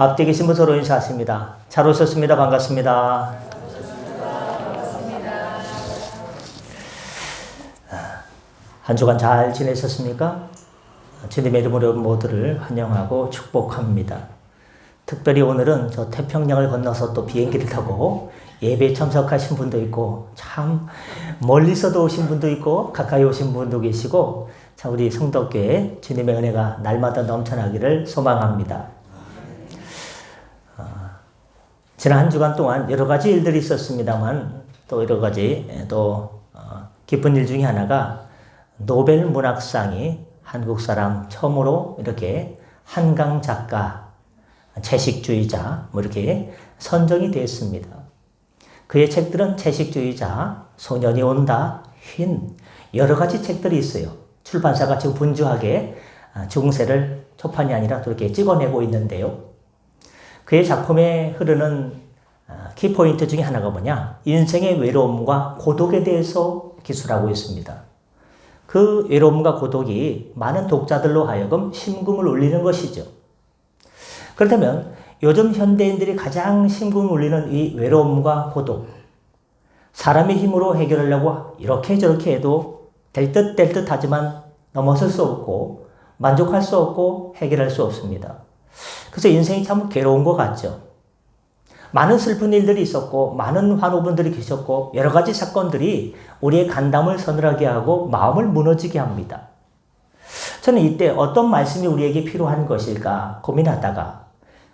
앞뒤 계신 분 서로 인사하십니다. 잘 오셨습니다. 반갑습니다. 한 주간 잘 지내셨습니까? 주님의 이름으로 모두를 환영하고 축복합니다. 특별히 오늘은 저 태평양을 건너서 또 비행기를 타고 예배에 참석하신 분도 있고, 참 멀리서도 오신 분도 있고 가까이 오신 분도 계시고, 참 우리 성덕교회 주님의 은혜가 날마다 넘쳐나기를 소망합니다. 지난 한 주간 동안 여러 가지 일들이 있었습니다만, 또 여러 가지 기쁜 일 중에 하나가 노벨 문학상이 한국 사람 처음으로 이렇게 한강 작가, 채식주의자 이렇게 선정이 됐습니다. 그의 책들은 채식주의자, 소년이 온다, 흰 여러 가지 책들이 있어요. 출판사가 지금 분주하게 중세를 초판이 아니라 그렇게 찍어내고 있는데요. 그의 작품에 흐르는 키포인트 중에 하나가 뭐냐? 인생의 외로움과 고독에 대해서 기술하고 있습니다. 그 외로움과 고독이 많은 독자들로 하여금 심금을 울리는 것이죠. 그렇다면 요즘 현대인들이 가장 심금을 울리는 이 외로움과 고독, 사람의 힘으로 해결하려고 이렇게 저렇게 해도 될 듯 하지만 넘어설 수 없고 만족할 수 없고 해결할 수 없습니다. 그래서 인생이 참 괴로운 것 같죠. 많은 슬픈 일들이 있었고 많은 환우분들이 계셨고 여러 가지 사건들이 우리의 간담을 서늘하게 하고 마음을 무너지게 합니다. 저는 이때 어떤 말씀이 우리에게 필요한 것일까 고민하다가,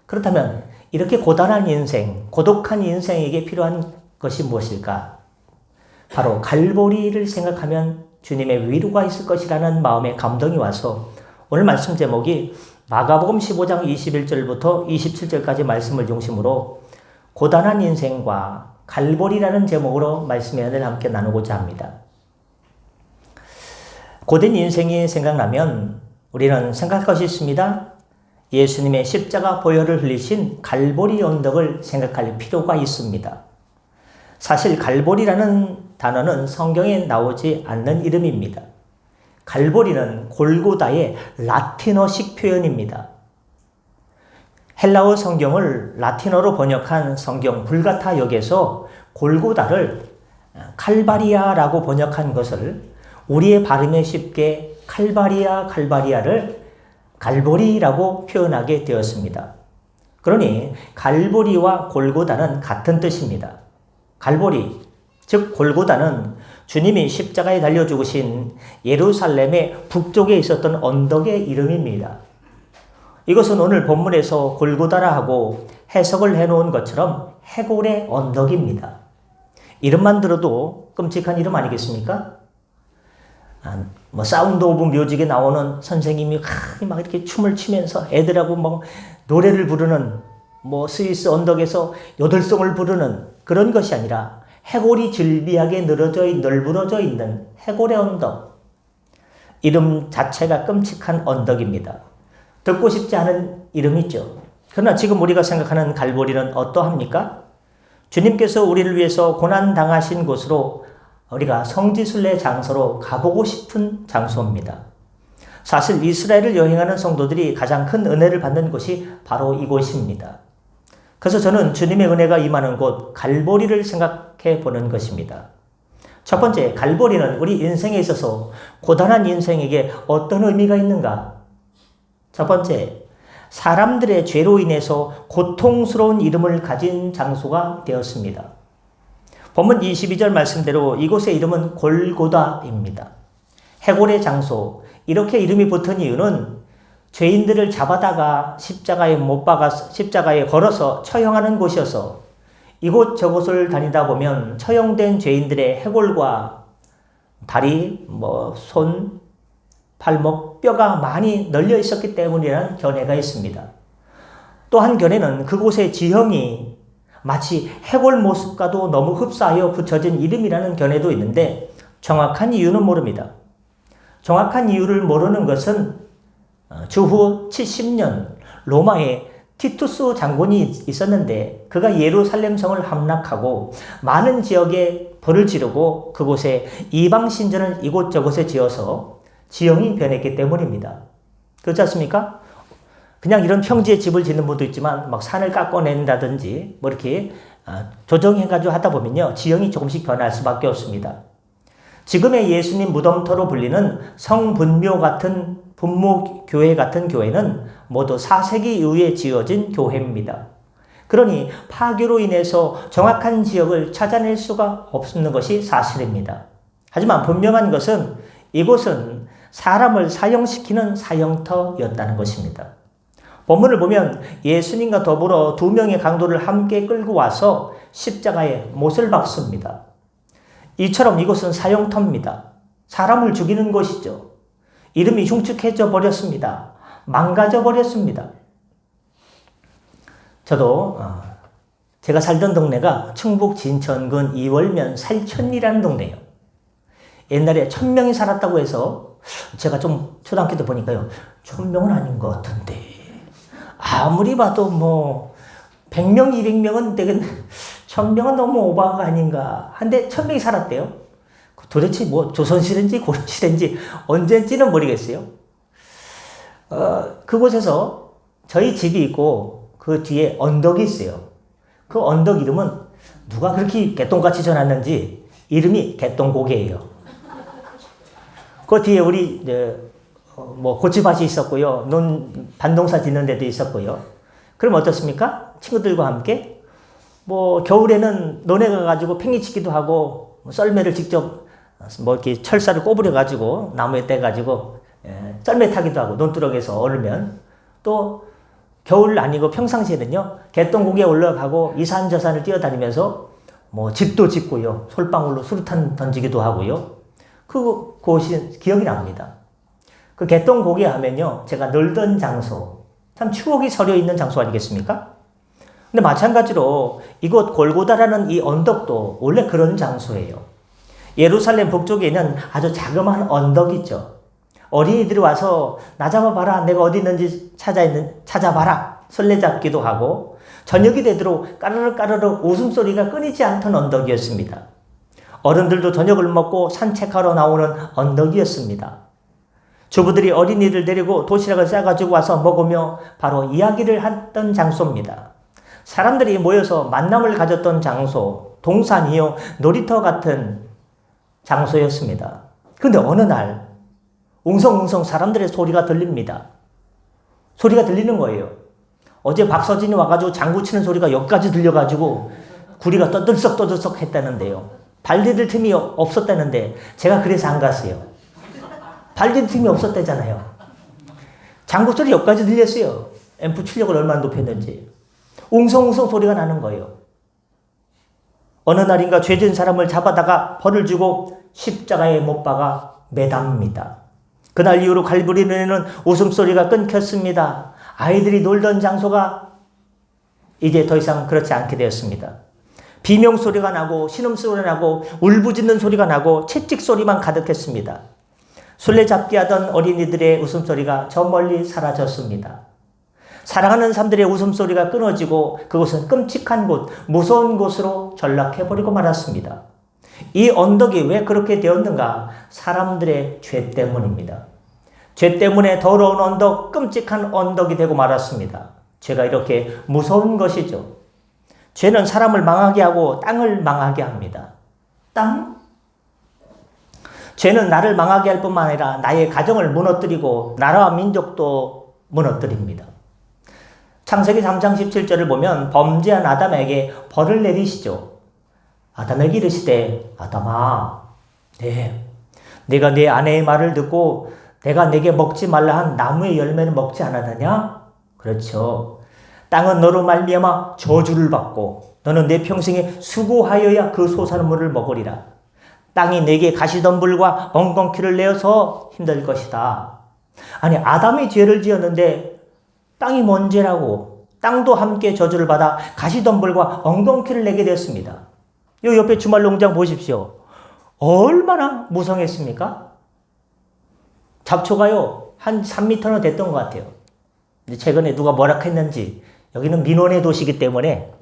그렇다면 이렇게 고단한 인생, 고독한 인생에게 필요한 것이 무엇일까? 바로 갈보리를 생각하면 주님의 위로가 있을 것이라는 마음의 감동이 와서 오늘 말씀 제목이 마가복음 15장 21절부터 27절까지 말씀을 중심으로 고단한 인생과 갈보리라는 제목으로 말씀의 은혜를 함께 나누고자 합니다. 고된 인생이 생각나면 우리는 생각할 것이 있습니다. 예수님의 십자가 보혈을 흘리신 갈보리 언덕을 생각할 필요가 있습니다. 사실 갈보리라는 단어는 성경에 나오지 않는 이름입니다. 갈보리는 골고다의 라틴어식 표현입니다. 헬라어 성경을 라틴어로 번역한 성경 불가타역에서 골고다를 칼바리아라고 번역한 것을 우리의 발음에 쉽게 칼바리아를 갈보리라고 표현하게 되었습니다. 그러니 갈보리와 골고다는 같은 뜻입니다. 갈보리, 즉 골고다는 주님이 십자가에 달려 죽으신 예루살렘의 북쪽에 있었던 언덕의 이름입니다. 이것은 오늘 본문에서 골고다라 하고 해석을 해놓은 것처럼 해골의 언덕입니다. 이름만 들어도 끔찍한 이름 아니겠습니까? 사운드 오브 뮤직에 나오는 선생님이 막 이렇게 춤을 추면서 애들하고 막 노래를 부르는 스위스 언덕에서 요들송을 부르는 그런 것이 아니라 해골이 즐비하게 널브러져 있는 해골의 언덕. 이름 자체가 끔찍한 언덕입니다. 듣고 싶지 않은 이름이죠. 그러나 지금 우리가 생각하는 갈보리는 어떠합니까? 주님께서 우리를 위해서 고난당하신 곳으로 우리가 성지순례 장소로 가보고 싶은 장소입니다. 사실 이스라엘을 여행하는 성도들이 가장 큰 은혜를 받는 곳이 바로 이곳입니다. 그래서 저는 주님의 은혜가 임하는 곳 갈보리를 생각해 보는 것입니다. 첫 번째, 갈보리는 우리 인생에 있어서 고단한 인생에게 어떤 의미가 있는가? 첫 번째, 사람들의 죄로 인해서 고통스러운 이름을 가진 장소가 되었습니다. 본문 22절 말씀대로 이곳의 이름은 골고다입니다. 해골의 장소, 이렇게 이름이 붙은 이유는 죄인들을 잡아다가 십자가에 걸어서 처형하는 곳이어서 이곳 저곳을 다니다 보면 처형된 죄인들의 해골과 다리, 손, 발목, 뼈가 많이 널려 있었기 때문이라는 견해가 있습니다. 또 한 견해는 그곳의 지형이 마치 해골 모습과도 너무 흡사하여 붙여진 이름이라는 견해도 있는데 정확한 이유는 모릅니다. 정확한 이유를 모르는 것은 주후 70년 로마에 티투스 장군이 있었는데 그가 예루살렘 성을 함락하고 많은 지역에 벌을 지르고 그곳에 이방 신전을 이곳저곳에 지어서 지형이 변했기 때문입니다. 그렇지 않습니까? 그냥 이런 평지에 집을 짓는 분도 있지만 막 산을 깎아낸다든지 뭐 이렇게 조정해가지고 하다 보면요. 지형이 조금씩 변할 수밖에 없습니다. 지금의 예수님 무덤터로 불리는 성분묘 같은 분모교회 같은 교회는 모두 4세기 이후에 지어진 교회입니다. 그러니 파교로 인해서 정확한 지역을 찾아낼 수가 없는 것이 사실입니다. 하지만 분명한 것은 이곳은 사람을 사형시키는 사형터였다는 것입니다. 본문을 보면 예수님과 더불어 두 명의 강도를 함께 끌고 와서 십자가에 못을 박습니다. 이처럼 이곳은 사형터입니다. 사람을 죽이는 곳이죠. 이름이 흉측해져 버렸습니다. 망가져 버렸습니다. 저도 제가 살던 동네가 충북 진천군 이월면 살천이라는 동네예요. 옛날에 1000명이 살았다고 해서 제가 좀 초등학교 때 보니까요. 1000명은 아닌 것 같은데 아무리 봐도 뭐 100명, 200명은 되겠네. 1000명은 너무 오버한 거 아닌가. 한데 1000명이 살았대요. 도대체 뭐 조선시대인지 고려시대인지 언제인지는 모르겠어요. 그곳에서 저희 집이 있고 그 뒤에 언덕이 있어요. 그 언덕 이름은 누가 그렇게 개똥같이 전놨는지 이름이 개똥고개예요. 그 뒤에 우리 뭐 고추밭이 있었고요. 반농사 짓는 데도 있었고요. 그럼 어떻습니까? 친구들과 함께 뭐 겨울에는 논에 가가지고 팽이치기도 하고 썰매를 직접 뭐 이렇게 철사를 꼬부려 가지고 나무에 떼 가지고 썰매 타기도 하고 논두렁에서 얼으면 또 겨울 아니고 평상시에는요 개똥고개에 올라가고 이 산 저 산을 뛰어다니면서 뭐 집도 짓고요 솔방울로 수류탄 던지기도 하고요 그곳이 기억이 납니다. 그 개똥고개 하면요 제가 놀던 장소 참 추억이 서려 있는 장소 아니겠습니까? 근데 마찬가지로 이곳 골고다라는 이 언덕도 원래 그런 장소예요. 예루살렘 북쪽에 있는 아주 자그마한 언덕이 있죠. 어린이들이 와서 나 잡아봐라 내가 어디 있는지 찾아봐라 설레잡기도 하고 저녁이 되도록 까르르 까르르 웃음소리가 끊이지 않던 언덕이었습니다. 어른들도 저녁을 먹고 산책하러 나오는 언덕이었습니다. 주부들이 어린이를 데리고 도시락을 싸가지고 와서 먹으며 바로 이야기를 했던 장소입니다. 사람들이 모여서 만남을 가졌던 장소, 동산이요 놀이터 같은 장소였습니다. 그런데 어느 날 웅성웅성 사람들의 소리가 들립니다. 소리가 들리는 거예요. 어제 박서진이 와가지고 장구 치는 소리가 여기까지 들려가지고 구리가 떠들썩 했다는데요. 발 디딜 틈이 없었다는데 제가 그래서 안 갔어요. 발 디딜 틈이 없었다잖아요. 장구 소리 여기까지 들렸어요. 앰프 출력을 얼마나 높였는지. 웅성웅성 소리가 나는 거예요. 어느 날인가 죄진 사람을 잡아다가 벌을 주고 십자가에 못 박아 매답니다. 그날 이후로 갈보리는에는 웃음소리가 끊겼습니다. 아이들이 놀던 장소가 이제 더 이상 그렇지 않게 되었습니다. 비명소리가 나고 신음소리가 나고 울부짖는 소리가 나고 채찍소리만 가득했습니다. 술래잡기 하던 어린이들의 웃음소리가 저 멀리 사라졌습니다. 사랑하는 사람들의 웃음소리가 끊어지고 그곳은 끔찍한 곳, 무서운 곳으로 전락해버리고 말았습니다. 이 언덕이 왜 그렇게 되었는가? 사람들의 죄 때문입니다. 죄 때문에 더러운 언덕, 끔찍한 언덕이 되고 말았습니다. 죄가 이렇게 무서운 것이죠. 죄는 사람을 망하게 하고 땅을 망하게 합니다. 땅? 죄는 나를 망하게 할 뿐만 아니라 나의 가정을 무너뜨리고 나라와 민족도 무너뜨립니다. 창세기 3장 17절을 보면 범죄한 아담에게 벌을 내리시죠. 아담에게 이르시되 아담아 내가 네 아내의 말을 듣고 내가 내게 먹지 말라 한 나무의 열매는 먹지 않았느냐? 그렇죠. 땅은 너로 말미암아 저주를 받고 너는 내 평생에 수고하여야 그 솟아난물을 먹으리라. 땅이 내게 가시덤불과 엉겅퀴를 내어서 힘들 것이다. 아니 아담이 죄를 지었는데 땅이 뭔 죄라고 땅도 함께 저주를 받아 가시덤불과 엉겅퀴를 내게 됐습니다. 요 옆에 주말농장 보십시오. 얼마나 무성했습니까? 잡초가요 한 3m는 됐던 것 같아요. 최근에 누가 뭐라 했는지 여기는 민원의 도시이기 때문에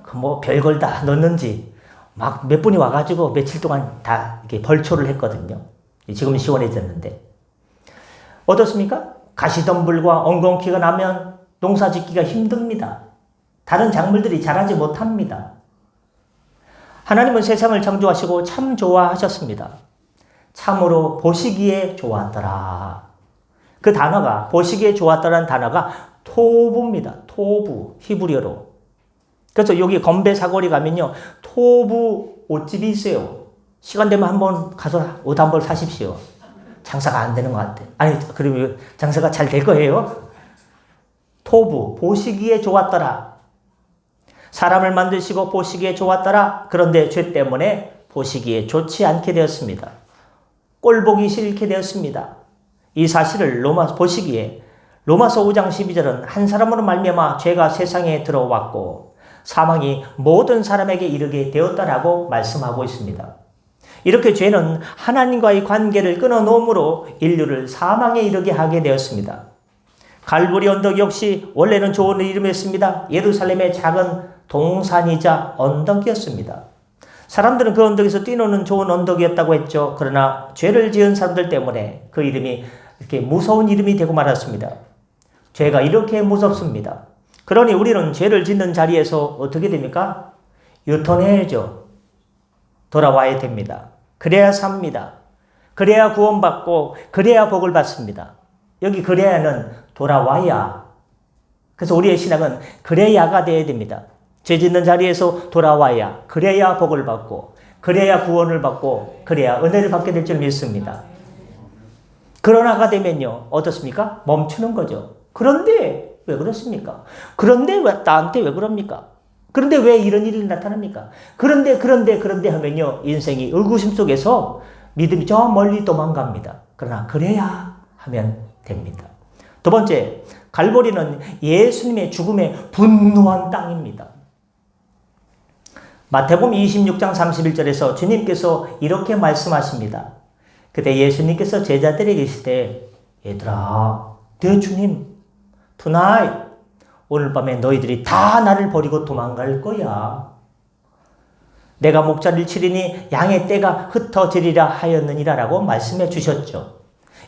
그 뭐 별걸 다 넣는지 막 몇 분이 와가지고 며칠 동안 다 이렇게 벌초를 했거든요. 지금은 시원해졌는데 어떻습니까? 가시덤불과 엉겅퀴가 나면 농사 짓기가 힘듭니다. 다른 작물들이 자라지 못합니다. 하나님은 세상을 창조하시고 참 좋아하셨습니다. 참으로 보시기에 좋았더라. 그 단어가, 보시기에 좋았더라는 단어가 토부입니다. 토부, 히브리어로. 그래서 여기 건배 사거리 가면요, 토부 옷집이 있어요. 시간 되면 한번 가서 옷 한 벌 사십시오. 장사가 안 되는 것 같아. 아니, 그러면 장사가 잘 될 거예요. 토부, 보시기에 좋았더라. 사람을 만드시고 보시기에 좋았더라. 그런데 죄 때문에 보시기에 좋지 않게 되었습니다. 꼴보기 싫게 되었습니다. 이 사실을 보시기에 로마서 5장 12절은 한 사람으로 말미암아 죄가 세상에 들어왔고 사망이 모든 사람에게 이르게 되었다라고 말씀하고 있습니다. 이렇게 죄는 하나님과의 관계를 끊어놓음으로 인류를 사망에 이르게 하게 되었습니다. 갈보리 언덕 역시 원래는 좋은 이름이었습니다. 예루살렘의 작은 동산이자 언덕이었습니다. 사람들은 그 언덕에서 뛰노는 좋은 언덕이었다고 했죠. 그러나 죄를 지은 사람들 때문에 그 이름이 이렇게 무서운 이름이 되고 말았습니다. 죄가 이렇게 무섭습니다. 그러니 우리는 죄를 짓는 자리에서 어떻게 됩니까? 유턴해야죠. 돌아와야 됩니다. 그래야 삽니다. 그래야 구원받고 그래야 복을 받습니다. 여기 그래야는 돌아와야. 그래서 우리의 신앙은 그래야가 되어야 됩니다. 죄 짓는 자리에서 돌아와야, 그래야 복을 받고 그래야 구원을 받고 그래야 은혜를 받게 될 줄 믿습니다. 그러나가 되면요, 어떻습니까? 멈추는 거죠. 그런데 왜 그렇습니까? 그런데 왜 나한테 왜 그럽니까? 그런데 왜 이런 일이 나타납니까? 그런데 하면요, 인생이 의구심 속에서 믿음이 저 멀리 도망갑니다. 그러나 그래야 하면 됩니다. 두 번째, 갈보리는 예수님의 죽음에 분노한 땅입니다. 마태복음 26장 31절에서 주님께서 이렇게 말씀하십니다. 그때 예수님께서 제자들에게 이르시되, 얘들아, 내 주님, tonight, 오늘 밤에 너희들이 다 나를 버리고 도망갈 거야. 내가 목자를 치리니 양의 떼가 흩어지리라 하였느니라 라고 말씀해 주셨죠.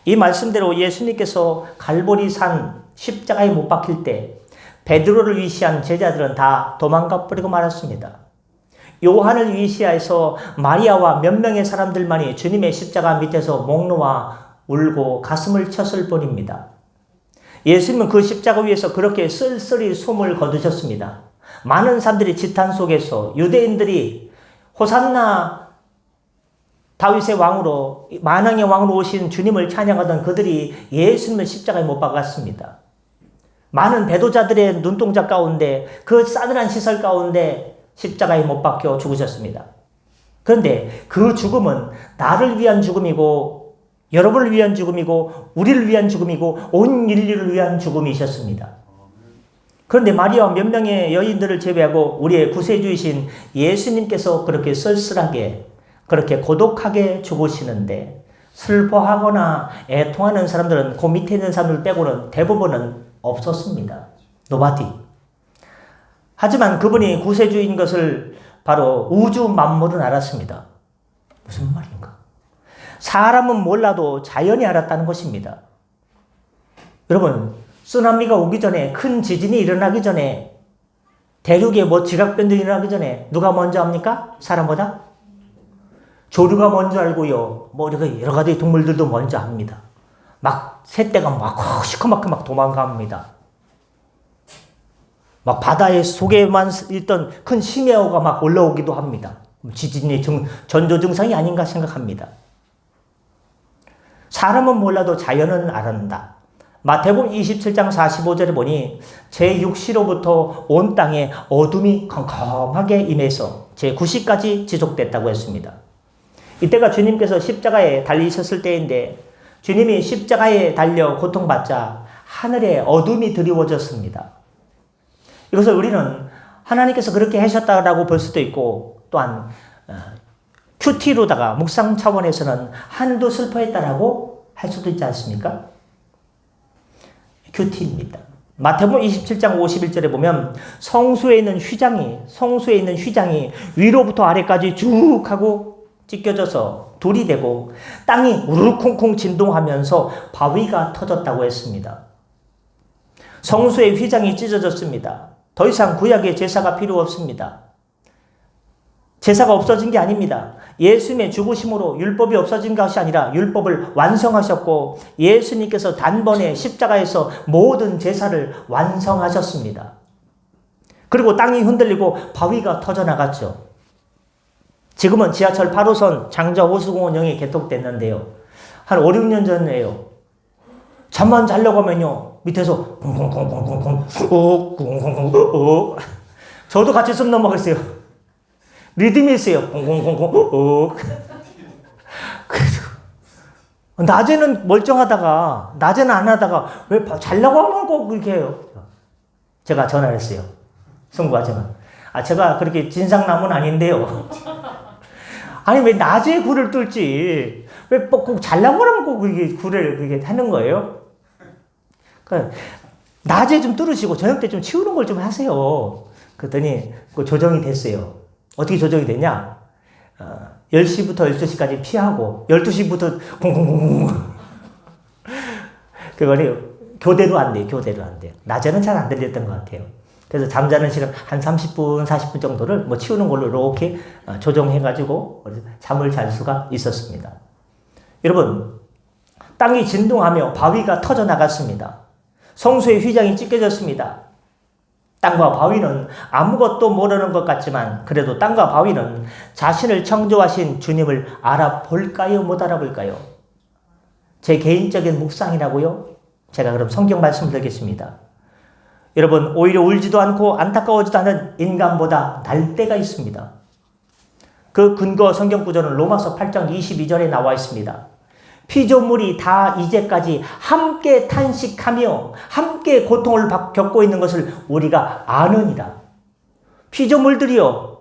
이 말씀대로 예수님께서 갈보리산 십자가에 못 박힐 때 베드로를 위시한 제자들은 다 도망가 버리고 말았습니다. 요한을 위시해서 마리아와 몇 명의 사람들만이 주님의 십자가 밑에서 목 놓아 울고 가슴을 쳤을 뿐입니다. 예수님은 그 십자가 위에서 그렇게 쓸쓸히 숨을 거두셨습니다. 많은 사람들이 지탄 속에서 유대인들이 호산나 다윗의 왕으로, 만왕의 왕으로 오신 주님을 찬양하던 그들이 예수님을 십자가에 못 박았습니다. 많은 배도자들의 눈동자 가운데, 그 싸늘한 시설 가운데 십자가에 못 박혀 죽으셨습니다. 그런데 그 죽음은 나를 위한 죽음이고, 여러분을 위한 죽음이고, 우리를 위한 죽음이고, 온 인류를 위한 죽음이셨습니다. 그런데 마리아와 몇 명의 여인들을 제외하고 우리의 구세주이신 예수님께서 그렇게 쓸쓸하게, 그렇게 고독하게 죽으시는데, 슬퍼하거나 애통하는 사람들은 그 밑에 있는 사람들 빼고는 대부분은 없었습니다. Nobody. 하지만 그분이 구세주인 것을 바로 우주 만물은 알았습니다. 무슨 말인가? 사람은 몰라도 자연이 알았다는 것입니다. 여러분, 쓰나미가 오기 전에, 큰 지진이 일어나기 전에, 대륙에 지각변동이 일어나기 전에 누가 먼저 합니까? 사람보다? 조류가 먼저 알고요. 여러 가지 동물들도 먼저 합니다. 막 새떼가 막 시커멓게 막 도망갑니다. 막 바다의 속에만 있던 큰 심해어가 막 올라오기도 합니다. 지진의 전조 증상이 아닌가 생각합니다. 사람은 몰라도 자연은 알았다. 마태복음 27장 45절에 보니 제6시로부터 온 땅에 어둠이 컴컴하게 임해서 제9시까지 지속됐다고 했습니다. 이때가 주님께서 십자가에 달리셨을 때인데, 주님이 십자가에 달려 고통받자 하늘에 어둠이 드리워졌습니다. 이것을 우리는 하나님께서 그렇게 하셨다라고 볼 수도 있고, 또한 큐티로다가 묵상 차원에서는 하늘도 슬퍼했다라고 할 수도 있지 않습니까? 큐티입니다. 마태복음 27장 51절에 보면 성수에 있는 휘장이 위로부터 아래까지 쭉 하고 찢겨져서 돌이 되고 땅이 우르르 콩콩 진동하면서 바위가 터졌다고 했습니다. 성소의 휘장이 찢어졌습니다. 더 이상 구약의 제사가 필요 없습니다. 제사가 없어진 게 아닙니다. 예수님의 죽으심으로 율법이 없어진 것이 아니라 율법을 완성하셨고 예수님께서 단번에 십자가에서 모든 제사를 완성하셨습니다. 그리고 땅이 흔들리고 바위가 터져나갔죠. 지금은 지하철 8호선 장저호수공원역이 개통됐는데요. 한 5, 6년 전이에요. 잠만 자려고 하면요. 밑에서 쿵쿵쿵쿵쿵쿵 쿵쿵쿵쿵 저도 같이 숨 넘어갔어요. 리듬이 있어요. 쿵쿵쿵쿵 낮에는 멀쩡하다가 낮에는 안 하다가 왜 자려고 하면 꼭 그렇게 해요. 제가 전화를 했어요. 승부하지만 제가 그렇게 진상남은 아닌데요. 아니 왜 낮에 굴을 뚫지 왜 꼭 자려고 하면 꼭 그렇게 굴을 그렇게 하는 거예요? 그러니까 낮에 좀 뚫으시고 저녁 때 좀 치우는 걸 좀 하세요. 그랬더니 그 조정이 됐어요. 어떻게 조정이 되냐? 10시부터 12시까지 피하고 12시부터 콩콩콩콩 그거는 교대로 안 돼요. 교대로 안 돼요. 낮에는 잘 안 들렸던 것 같아요. 그래서 잠자는 시간 한 30분, 40분 정도를 뭐 치우는 걸로 이렇게 조정해가지고 잠을 잘 수가 있었습니다. 여러분, 땅이 진동하며 바위가 터져 나갔습니다. 성소의 휘장이 찢겨졌습니다. 땅과 바위는 아무것도 모르는 것 같지만 그래도 땅과 바위는 자신을 창조하신 주님을 알아볼까요? 못 알아볼까요? 제 개인적인 묵상이라고요? 제가 그럼 성경 말씀을 드리겠습니다. 여러분, 오히려 울지도 않고 안타까워지도 않은 인간보다 날 때가 있습니다. 그 근거 성경 구절은 로마서 8장 22절에 나와 있습니다. 피조물이 다 이제까지 함께 탄식하며 함께 고통을 겪고 있는 것을 우리가 아느니라. 피조물들이요.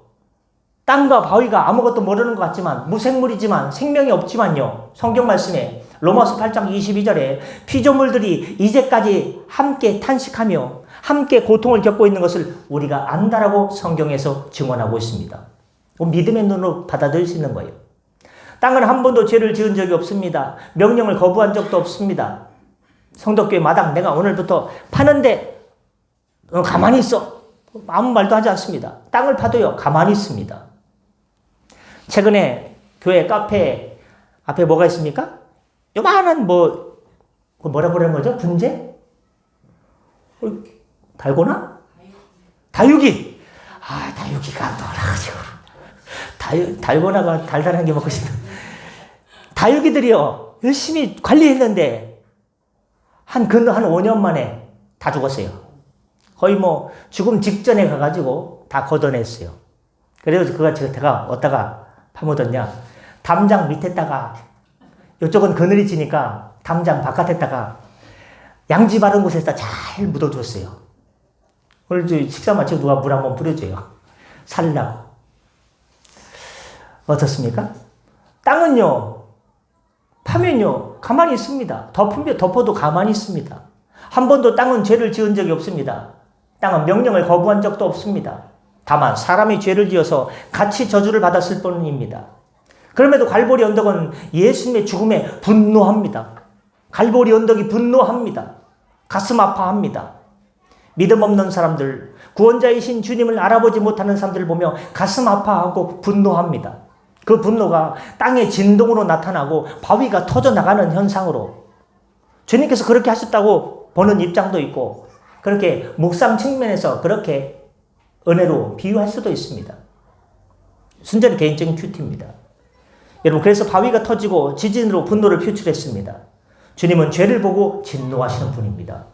땅과 바위가 아무것도 모르는 것 같지만 무생물이지만 생명이 없지만요. 성경 말씀에 로마서 8장 22절에 피조물들이 이제까지 함께 탄식하며 함께 고통을 겪고 있는 것을 우리가 안다라고 성경에서 증언하고 있습니다. 믿음의 눈으로 받아들일 수 있는 거예요. 땅은 한 번도 죄를 지은 적이 없습니다. 명령을 거부한 적도 없습니다. 성덕교회 마당 내가 오늘부터 파는데 가만히 있어. 아무 말도 하지 않습니다. 땅을 파도요. 가만히 있습니다. 최근에 교회 카페 앞에 뭐가 있습니까? 요만한 뭐라 그러는 거죠? 분재? 달고나? 다육이. 다육이가 놀아가지고. 달고나가 달달한 게 먹고 싶다. 다육이들이요. 열심히 관리했는데 한 5년 만에 다 죽었어요. 거의 죽음 직전에 가가지고 다 걷어냈어요. 그래서 제가 어디다가 파묻었냐. 담장 밑에다가 이쪽은 그늘이 지니까 담장 바깥에다가 양지 바른 곳에다 잘 묻어줬어요. 오늘 식사 마치고 누가 물 한번 뿌려줘요. 살라고. 어떻습니까? 땅은요. 파면요. 가만히 있습니다. 덮어도 가만히 있습니다. 한 번도 땅은 죄를 지은 적이 없습니다. 땅은 명령을 거부한 적도 없습니다. 다만 사람이 죄를 지어서 같이 저주를 받았을 뿐입니다. 그럼에도 갈보리 언덕은 예수님의 죽음에 분노합니다. 갈보리 언덕이 분노합니다. 가슴 아파합니다. 믿음 없는 사람들, 구원자이신 주님을 알아보지 못하는 사람들을 보며 가슴 아파하고 분노합니다. 그 분노가 땅의 진동으로 나타나고 바위가 터져나가는 현상으로 주님께서 그렇게 하셨다고 보는 입장도 있고 그렇게 묵상 측면에서 그렇게 은혜로 비유할 수도 있습니다. 순전히 개인적인 큐티입니다. 여러분, 그래서 바위가 터지고 지진으로 분노를 표출했습니다. 주님은 죄를 보고 진노하시는 분입니다.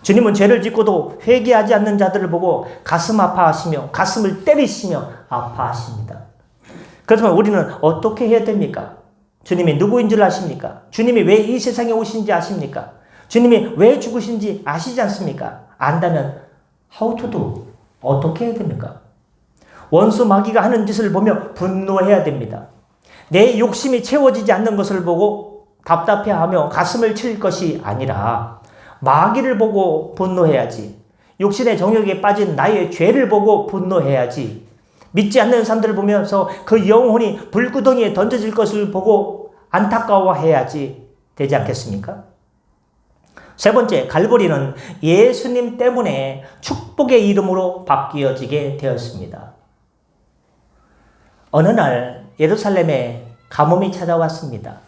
주님은 죄를 짓고도 회개하지 않는 자들을 보고 가슴 아파하시며 가슴을 때리시며 아파하십니다. 그렇지만 우리는 어떻게 해야 됩니까? 주님이 누구인 줄 아십니까? 주님이 왜 이 세상에 오신지 아십니까? 주님이 왜 죽으신지 아시지 않습니까? 안다면 how to do? 어떻게 해야 됩니까? 원수 마귀가 하는 짓을 보며 분노해야 됩니다. 내 욕심이 채워지지 않는 것을 보고 답답해하며 가슴을 칠 것이 아니라 마귀를 보고 분노해야지. 육신의 정욕에 빠진 나의 죄를 보고 분노해야지. 믿지 않는 사람들을 보면서 그 영혼이 불구덩이에 던져질 것을 보고 안타까워해야지 되지 않겠습니까? 세 번째, 갈보리는 예수님 때문에 축복의 이름으로 바뀌어지게 되었습니다. 어느 날 예루살렘에 가뭄이 찾아왔습니다.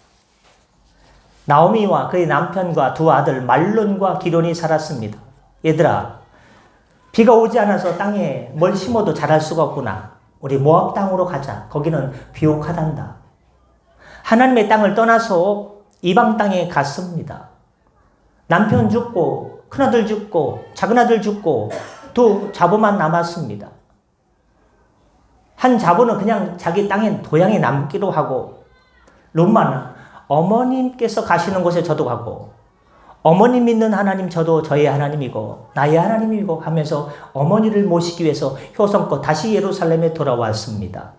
나오미와 그의 남편과 두 아들 말론과 기론이 살았습니다. 얘들아, 비가 오지 않아서 땅에 뭘 심어도 자랄 수가 없구나. 우리 모압 땅으로 가자. 거기는 비옥하단다. 하나님의 땅을 떠나서 이방 땅에 갔습니다. 남편 죽고 큰아들 죽고 작은아들 죽고 두 자보만 남았습니다. 한 자보는 그냥 자기 땅에 도양에 남기로 하고, 롯만 어머님께서 가시는 곳에 저도 가고, 어머님 믿는 하나님 저도 저의 하나님이고 나의 하나님이고 하면서 어머니를 모시기 위해서 효성껏 다시 예루살렘에 돌아왔습니다.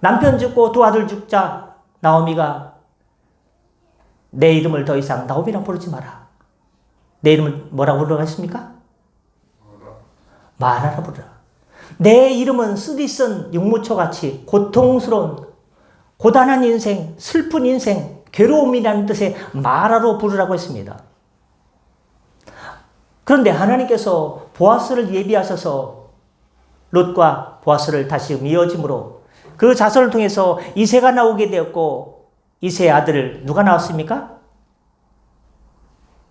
남편 죽고 두 아들 죽자 나오미가 내 이름을 더 이상 나오미라 부르지 마라. 내 이름을 뭐라고 부르라고 했습니까? 마라라 부르라. 내 이름은 쓰디쓴 육무초같이 고통스러운 고단한 인생, 슬픈 인생, 괴로움이라는 뜻의 마라로 부르라고 했습니다. 그런데 하나님께서 보아스를 예비하셔서 롯과 보아스를 다시 이어짐으로 그 자손을 통해서 이새가 나오게 되었고, 이새의 아들 누가 나왔습니까?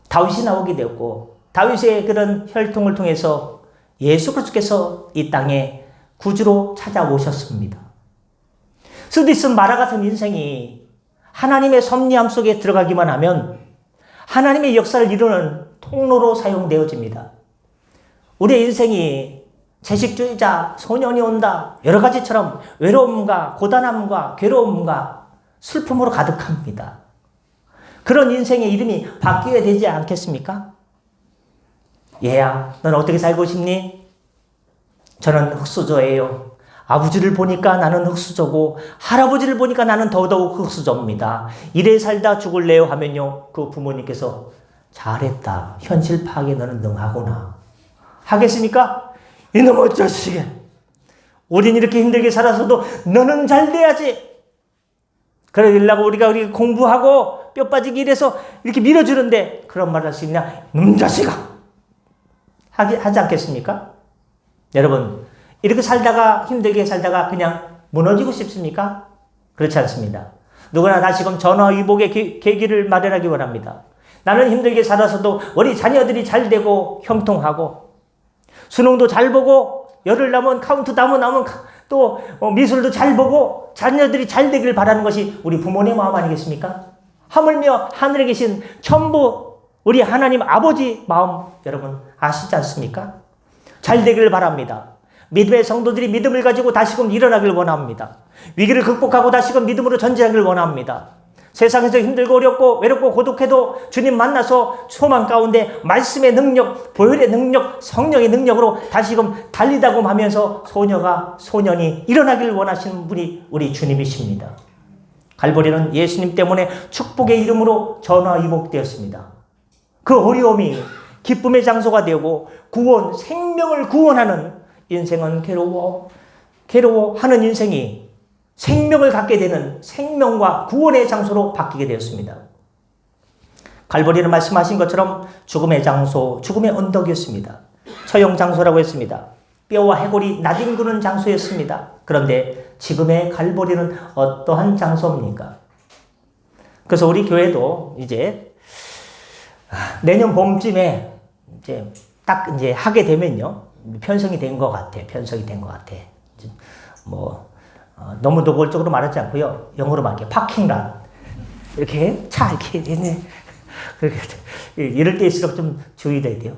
다윗이 나오게 되었고, 다윗의 그런 혈통을 통해서 예수 그리스도께서 이 땅에 구주로 찾아오셨습니다. 쓰디쓴 마라 같은 인생이 하나님의 섭리함 속에 들어가기만 하면 하나님의 역사를 이루는 통로로 사용되어집니다. 우리의 인생이 채식주의자, 소년이 온다, 여러 가지처럼 외로움과 고단함과 괴로움과 슬픔으로 가득합니다. 그런 인생의 이름이 바뀌어야 되지 않겠습니까? 얘야, 넌 어떻게 살고 싶니? 저는 흙수저예요. 아버지를 보니까 나는 흙수저고 할아버지를 보니까 나는 더더욱 흙수저입니다. 이래 살다 죽을래요 하면요, 그 부모님께서 잘했다. 현실 파악에 너는 능하구나. 하겠습니까? 이놈의 자식아, 우린 이렇게 힘들게 살아서도 너는 잘 돼야지. 그러려고 우리가 공부하고 뼈 빠지기 이래서 이렇게 밀어주는데 그런 말 할 수 있냐? 이놈 자식아. 하지 않겠습니까? 여러분, 이렇게 살다가 힘들게 살다가 그냥 무너지고 싶습니까? 그렇지 않습니다. 누구나 다시금 전화위복의 계기를 마련하기 원합니다. 나는 힘들게 살아서도 우리 자녀들이 잘 되고 형통하고 수능도 잘 보고 열흘 남은 카운트다운 남은 또 미술도 잘 보고 자녀들이 잘 되기를 바라는 것이 우리 부모님의 마음 아니겠습니까? 하물며 하늘에 계신 천부 우리 하나님 아버지 마음 여러분 아시지 않습니까? 잘 되기를 바랍니다. 믿음의 성도들이 믿음을 가지고 다시금 일어나길 원합니다. 위기를 극복하고 다시금 믿음으로 전진하길 원합니다. 세상에서 힘들고 어렵고 외롭고 고독해도 주님 만나서 소망 가운데 말씀의 능력, 보혈의 능력, 성령의 능력으로 다시금 달리다고 하면서 소년이 일어나길 원하시는 분이 우리 주님이십니다. 갈보리는 예수님 때문에 축복의 이름으로 전화위복되었습니다. 그 어려움이 기쁨의 장소가 되고 구원, 생명을 구원하는 인생은 괴로워하는 인생이 생명을 갖게 되는 생명과 구원의 장소로 바뀌게 되었습니다. 갈보리는 말씀하신 것처럼 죽음의 장소, 죽음의 언덕이었습니다. 처형 장소라고 했습니다. 뼈와 해골이 나뒹구는 장소였습니다. 그런데 지금의 갈보리는 어떠한 장소입니까? 그래서 우리 교회도 이제 내년 봄쯤에 이제 하게 되면요. 편성이 된 것 같아. 너무 노골적으로 말하지 않고요. 영어로 말할게요. 파킹란. 이렇게 차 이렇게 되네. 이럴 때일수록 좀 주의해야 돼요.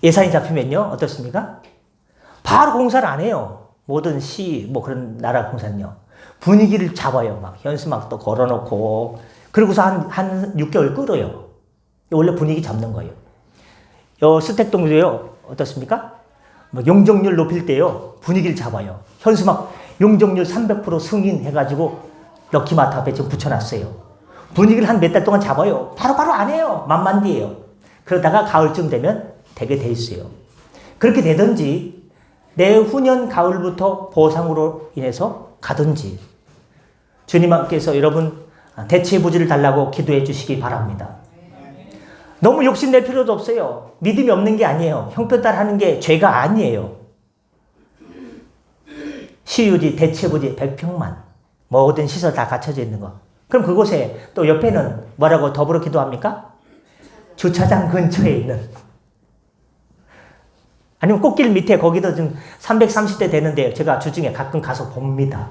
예산이 잡히면요. 어떻습니까? 바로 공사를 안 해요. 모든 시, 그런 나라 공사는요. 분위기를 잡아요. 막 현수막도 걸어놓고. 그러고서 한 6개월 끌어요. 원래 분위기 잡는 거예요. 스택동도요. 어떻습니까? 용적률 높일 때요. 분위기를 잡아요. 현수막 용적률 300% 승인해가지고 럭키마트 앞에 지금 붙여놨어요. 분위기를 한 몇 달 동안 잡아요. 바로바로 안 해요. 만만디예요. 그러다가 가을쯤 되면 되게 돼 있어요. 그렇게 되든지 내후년 가을부터 보상으로 인해서 가든지 주님께서 여러분 대체 부지를 달라고 기도해 주시기 바랍니다. 너무 욕심낼 필요도 없어요. 믿음이 없는 게 아니에요. 형편따라 하는 게 죄가 아니에요. 시유지, 대체부지 100평만 모든 시설 다 갖춰져 있는 거. 그럼 그곳에 또 옆에는 뭐라고 더불어 기도합니까? 주차장 근처에 있는, 아니면 꽃길 밑에 거기도 지금 330대 되는데 제가 주중에 가끔 가서 봅니다.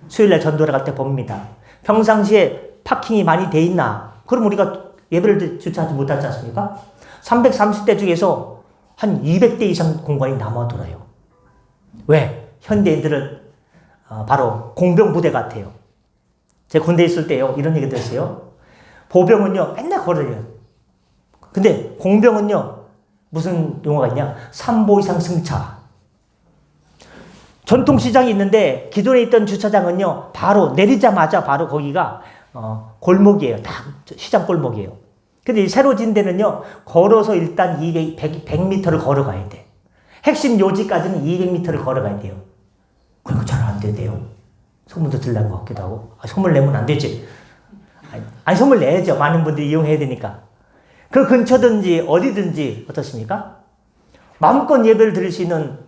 수요일날 전도를 갈 때 봅니다. 평상시에 파킹이 많이 돼 있나? 그럼 우리가 예배를 주차하지 못하지 않습니까? 330대 중에서 한 200대 이상 공간이 남아돌아요. 왜? 현대인들은 바로 공병부대 같아요. 제가 군대에 있을 때요, 이런 얘기 들었어요. 보병은요, 맨날 걸어요. 근데 공병은요, 무슨 용어가 있냐? 3보 이상 승차. 전통시장이 있는데 기존에 있던 주차장은요, 바로 내리자마자 바로 거기가 골목이에요. 다 시장 골목이에요. 근데 새로 진 데는요, 걸어서 일단 100m를 걸어가야 돼. 핵심 요지까지는 200m를 걸어가야 돼요. 그러니까 잘 안 된대요. 소문도 들난 것 같기도 하고. 소문 내면 안 되지. 아니, 소문 내야죠. 많은 분들이 이용해야 되니까. 그 근처든지 어디든지 어떻습니까? 마음껏 예배를 드릴 수 있는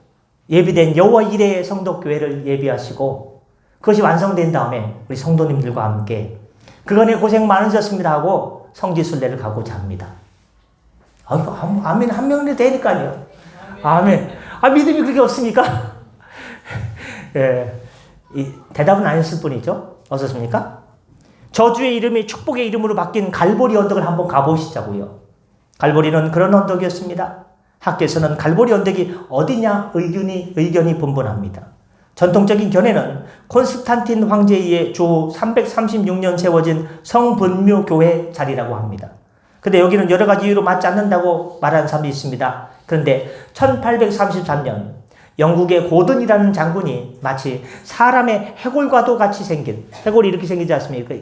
예비된 여호와 이레 성덕교회를 예비하시고, 그것이 완성된 다음에 우리 성도님들과 함께 그간에 고생 많으셨습니다 하고 성지순례를 가고자 합니다. 아멘 한 명이라도 되니까요. 아멘. 믿음이 그렇게 없습니까? 예, 대답은 아니었을 뿐이죠. 어떻습니까? 저주의 이름이 축복의 이름으로 바뀐 갈보리 언덕을 한번 가보시자고요. 갈보리는 그런 언덕이었습니다. 학계에서는 갈보리 언덕이 어디냐 의견이 분분합니다. 전통적인 견해는 콘스탄틴 황제에 의해 주 336년 세워진 성분묘교회 자리라고 합니다. 근데 여기는 여러 가지 이유로 맞지 않는다고 말하는 사람이 있습니다. 그런데 1833년 영국의 고든이라는 장군이 마치 사람의 해골과도 같이 생긴, 해골이 이렇게 생기지 않습니까?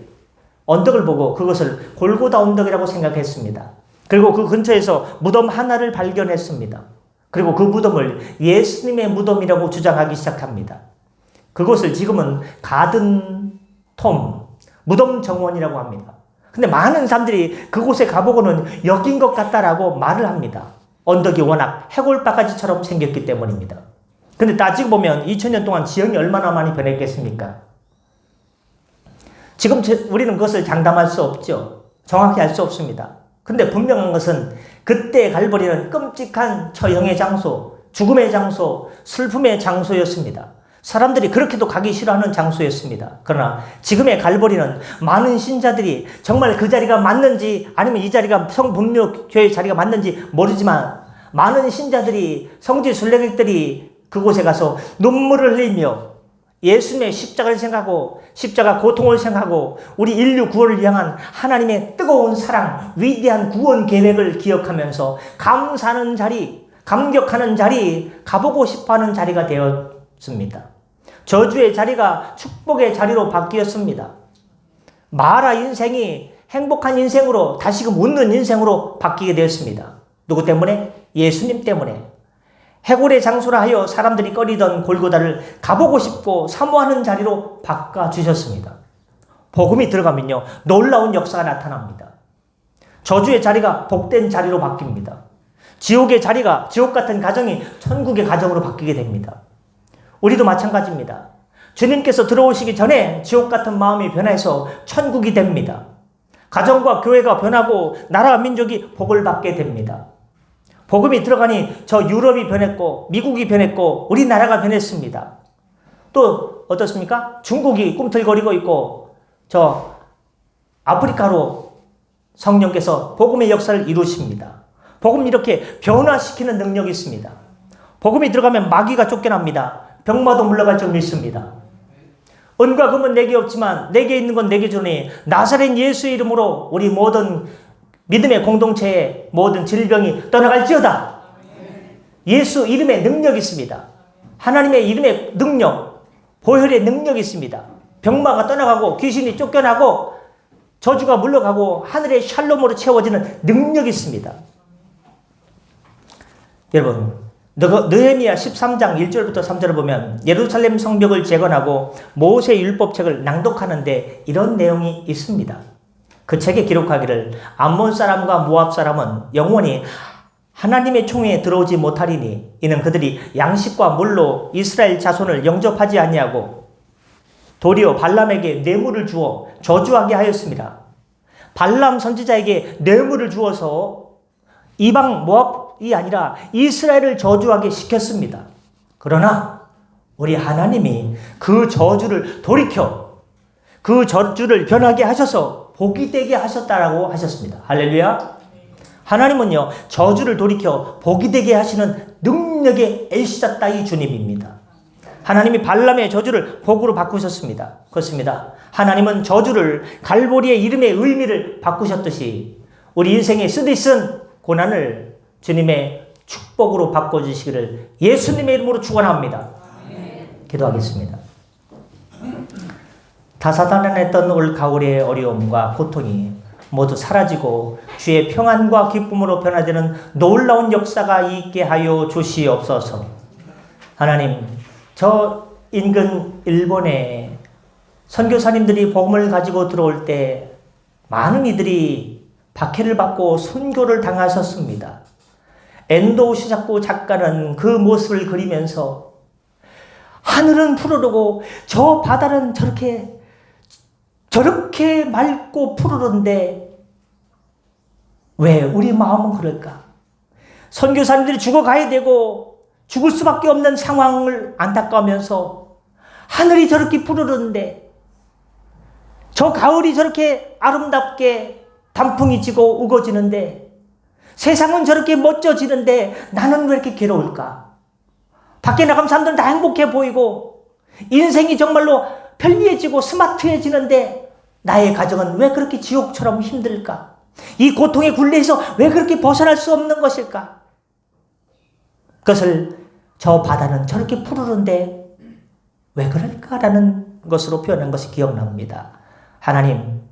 언덕을 보고 그것을 골고다 언덕이라고 생각했습니다. 그리고 그 근처에서 무덤 하나를 발견했습니다. 그리고 그 무덤을 예수님의 무덤이라고 주장하기 시작합니다. 그곳을 지금은 가든 톰, 무덤 정원이라고 합니다. 근데 많은 사람들이 그곳에 가보고는 여긴 것 같다라고 말을 합니다. 언덕이 워낙 해골바가지처럼 생겼기 때문입니다. 근데 따지고 보면 2000년 동안 지형이 얼마나 많이 변했겠습니까? 지금 우리는 그것을 장담할 수 없죠. 정확히 알 수 없습니다. 근데 분명한 것은 그때 갈보리는 끔찍한 처형의 장소, 죽음의 장소, 슬픔의 장소였습니다. 사람들이 그렇게도 가기 싫어하는 장소였습니다. 그러나 지금의 갈보리는 많은 신자들이 정말 그 자리가 맞는지 아니면 이 자리가 성분묘교회 자리가 맞는지 모르지만 많은 신자들이, 성지 순례객들이 그곳에 가서 눈물을 흘리며 예수님의 십자가를 생각하고 십자가 고통을 생각하고 우리 인류 구원을 향한 하나님의 뜨거운 사랑, 위대한 구원 계획을 기억하면서 감사하는 자리, 감격하는 자리, 가보고 싶어하는 자리가 되었습니다. 저주의 자리가 축복의 자리로 바뀌었습니다. 마라 인생이 행복한 인생으로, 다시금 웃는 인생으로 바뀌게 되었습니다. 누구 때문에? 예수님 때문에. 해골의 장소라 하여 사람들이 꺼리던 골고다를 가보고 싶고 사모하는 자리로 바꿔주셨습니다. 복음이 들어가면요, 놀라운 역사가 나타납니다. 저주의 자리가 복된 자리로 바뀝니다. 지옥의 자리가, 지옥 같은 가정이 천국의 가정으로 바뀌게 됩니다. 우리도 마찬가지입니다. 주님께서 들어오시기 전에 지옥 같은 마음이 변해서 천국이 됩니다. 가정과 교회가 변하고 나라와 민족이 복을 받게 됩니다. 복음이 들어가니 저 유럽이 변했고 미국이 변했고 우리나라가 변했습니다. 또 어떻습니까? 중국이 꿈틀거리고 있고 저 아프리카로 성령께서 복음의 역사를 이루십니다. 복음 이렇게 변화시키는 능력이 있습니다. 복음이 들어가면 마귀가 쫓겨납니다. 병마도 물러갈 줄 믿습니다. 은과 금은 내게 없지만 내게 있는 건 내게 주니 나사렛 예수의 이름으로 우리 모든 믿음의 공동체의 모든 질병이 떠나갈지어다. 예수 이름의 능력이 있습니다. 하나님의 이름의 능력, 보혈의 능력이 있습니다. 병마가 떠나가고 귀신이 쫓겨나고 저주가 물러가고 하늘의 샬롬으로 채워지는 능력이 있습니다. 여러분, 느헤미야 13장 1절부터 3절을 보면 예루살렘 성벽을 재건하고 모세 율법책을 낭독하는데 이런 내용이 있습니다. 그 책에 기록하기를 암몬 사람과 모압 사람은 영원히 하나님의 총회에 들어오지 못하리니 이는 그들이 양식과 물로 이스라엘 자손을 영접하지 아니하고 도리어 발람에게 뇌물을 주어 저주하게 하였습니다. 발람 선지자에게 뇌물을 주어서 이방 모압이 아니라 이스라엘을 저주하게 시켰습니다. 그러나 우리 하나님이 그 저주를 돌이켜 그 저주를 변하게 하셔서 복이 되게 하셨다라고 하셨습니다. 할렐루야. 하나님은요, 저주를 돌이켜 복이 되게 하시는 능력의 엘시다다이 주님입니다. 하나님이 발람의 저주를 복으로 바꾸셨습니다. 그렇습니다. 하나님은 저주를 갈보리의 이름의 의미를 바꾸셨듯이 우리 인생에 쓰디쓴 고난을 주님의 축복으로 바꿔주시기를 예수님의 이름으로 축원합니다. 기도하겠습니다. 다사다난했던 올 가을의 어려움과 고통이 모두 사라지고 주의 평안과 기쁨으로 변화되는 놀라운 역사가 있게 하여 주시옵소서. 하나님, 저 인근 일본에 선교사님들이 복음을 가지고 들어올 때 많은 이들이 박해를 받고 순교를 당하셨습니다. 엔도 시작고 작가는 그 모습을 그리면서 하늘은 푸르르고 저 바다는 저렇게 맑고 푸르른데 왜 우리 마음은 그럴까? 선교사님들이 죽어가야 되고 죽을 수밖에 없는 상황을 안타까우면서 하늘이 저렇게 푸르른데 저 가을이 저렇게 아름답게 단풍이 지고 우거지는데 세상은 저렇게 멋져지는데 나는 왜 이렇게 괴로울까? 밖에 나가면 사람들은 다 행복해 보이고 인생이 정말로 편리해지고 스마트해지는데 나의 가정은 왜 그렇게 지옥처럼 힘들까? 이 고통의 굴레에서 왜 그렇게 벗어날 수 없는 것일까? 그것을 저 바다는 저렇게 푸르른데 왜 그럴까라는 것으로 표현한 것이 기억납니다. 하나님,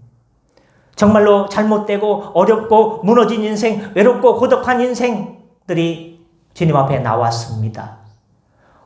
정말로 잘못되고 어렵고 무너진 인생, 외롭고 고독한 인생들이 주님 앞에 나왔습니다.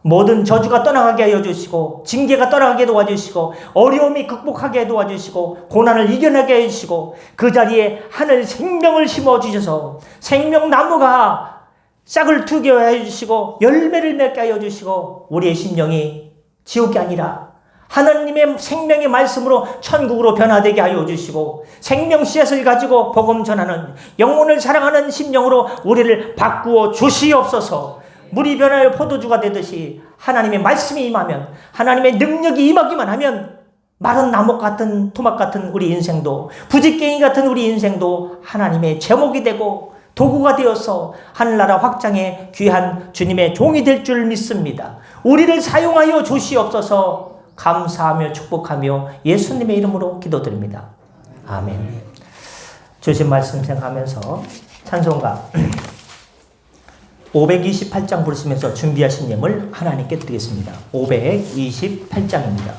모든 저주가 떠나가게 하여 주시고 징계가 떠나가게 도와주시고 어려움이 극복하게 도와주시고 고난을 이겨내게 해주시고 그 자리에 하늘 생명을 심어주셔서 생명나무가 싹을 트게 해주시고 열매를 맺게 하여 주시고 우리의 심령이 지옥이 아니라 하나님의 생명의 말씀으로 천국으로 변화되게 하여 주시고 생명 씨앗을 가지고 복음 전하는 영혼을 사랑하는 심령으로 우리를 바꾸어 주시옵소서. 물이 변하여 포도주가 되듯이 하나님의 말씀이 임하면 하나님의 능력이 임하기만 하면 마른 나무 같은 토막 같은 우리 인생도 부지깽이 같은 우리 인생도 하나님의 제목이 되고 도구가 되어서 하늘나라 확장에 귀한 주님의 종이 될 줄 믿습니다. 우리를 사용하여 주시옵소서. 감사하며 축복하며 예수님의 이름으로 기도드립니다. 아멘. 주신 말씀 생각하면서 찬송가 528장 부르시면서 준비하신 예물 하나님께 드리겠습니다. 528장입니다.